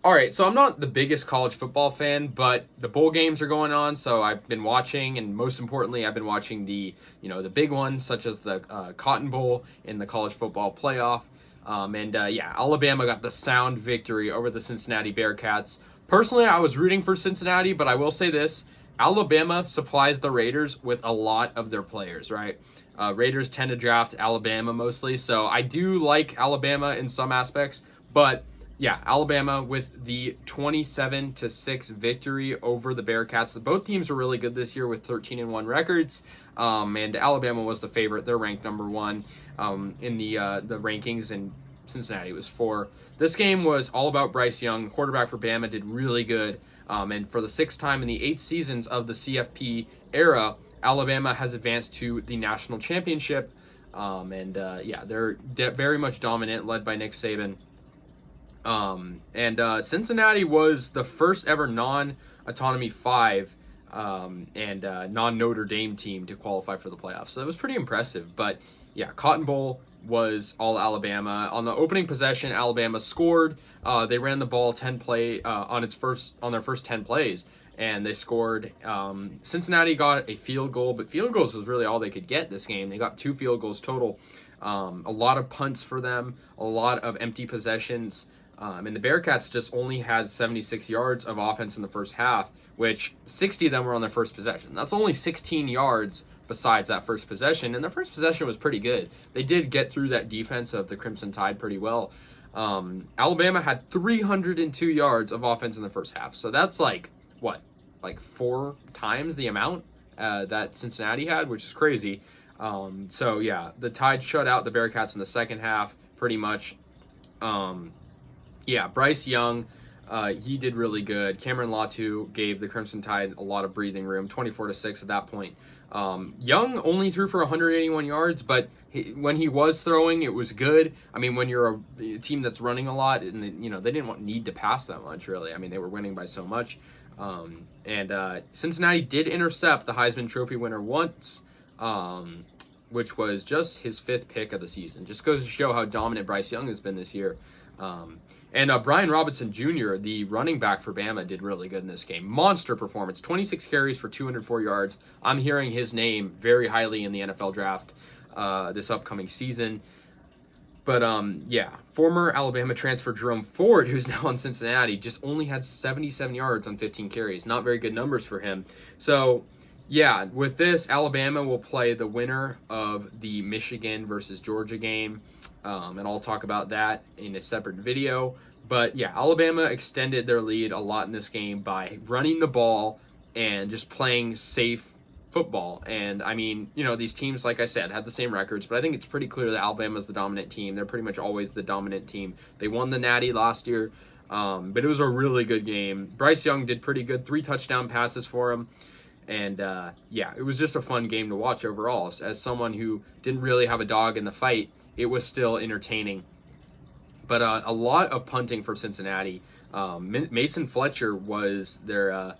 All right, so I'm not the biggest college football fan, but the bowl games are going on, so I've been watching, and most importantly, I've been watching the big ones such as the Cotton Bowl and the college football playoff. And Alabama got the sound victory over the Cincinnati Bearcats. Personally, I was rooting for Cincinnati, but I will say this: Alabama supplies the Raiders with a lot of their players, right? Raiders tend to draft Alabama mostly, so I do like Alabama in some aspects, but yeah, Alabama with the 27-6 victory over the Bearcats. Both teams are really good this year with 13-1 records, and Alabama was the favorite. They're ranked number one in the rankings, and Cincinnati was four. This game was all about Bryce Young, quarterback for Bama, did really good, and for the sixth time in the 8 seasons of the CFP era, Alabama has advanced to the national championship, they're very much dominant, led by Nick Saban. Cincinnati was the first ever non-Autonomy 5 non-Notre Dame team to qualify for the playoffs. So it was pretty impressive. But yeah, Cotton Bowl was all Alabama. On the opening possession, Alabama scored. They ran the ball 10 play on their first 10 plays, and they scored. Cincinnati got a field goal, but field goals was really all they could get this game. They got 2 field goals total. A lot of punts for them, a lot of empty possessions. And the Bearcats just only had 76 yards of offense in the first half, which 60 of them were on their first possession. That's only 16 yards besides that first possession, and their first possession was pretty good. They did get through that defense of the Crimson Tide pretty well. Alabama had 302 yards of offense in the first half, so that's like 4 times the amount that Cincinnati had, which is crazy. The Tide shut out the Bearcats in the second half pretty much. Bryce Young, he did really good. Cameron Latu gave the Crimson Tide a lot of breathing room, 24-6 at that point. Young only threw for 181 yards, but when he was throwing, it was good. I mean, when you're a team that's running a lot, and they didn't need to pass that much, really. I mean, they were winning by so much. Cincinnati did intercept the Heisman Trophy winner once, which was just his 5th pick of the season. Just goes to show how dominant Bryce Young has been this year. Brian Robinson Jr., the running back for Bama, did really good in this game. Monster performance, 26 carries for 204 yards. I'm hearing his name very highly in the NFL draft this upcoming season. But, former Alabama transfer Jerome Ford, who's now in Cincinnati, just only had 77 yards on 15 carries. Not very good numbers for him. So, yeah, with this, Alabama will play the winner of the Michigan versus Georgia game. And I'll talk about that in a separate video. But yeah, Alabama extended their lead a lot in this game by running the ball and just playing safe football. And I mean, these teams, like I said, had the same records, but I think it's pretty clear that Alabama's the dominant team. They're pretty much always the dominant team. They won the Natty last year, but it was a really good game. Bryce Young did pretty good, 3 touchdown passes for him. And it was just a fun game to watch overall. As someone who didn't really have a dog in the fight, it was still entertaining. But a lot of punting for Cincinnati. Mason Fletcher was their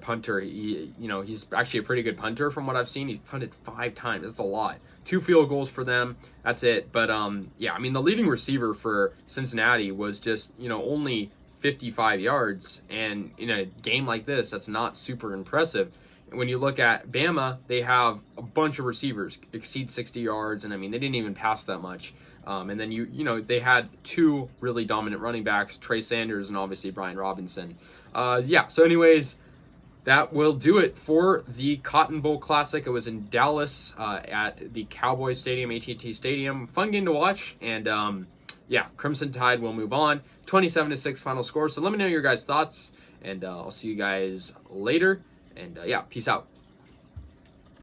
punter. He's actually a pretty good punter from what I've seen. He punted 5 times. That's a lot. 2 field goals for them. That's it. But the leading receiver for Cincinnati was just only 55 yards, and in a game like this, that's not super impressive. When you look at Bama, they have a bunch of receivers exceed 60 yards, and I mean, they didn't even pass that much. And then they had 2 really dominant running backs, Trey Sanders and obviously Brian Robinson. So anyways, that will do it for the Cotton Bowl Classic. It was in Dallas at the Cowboys Stadium, AT&T Stadium. Fun game to watch, and Crimson Tide will move on. 27-6 final score. So let me know your guys' thoughts, and I'll see you guys later. And peace out.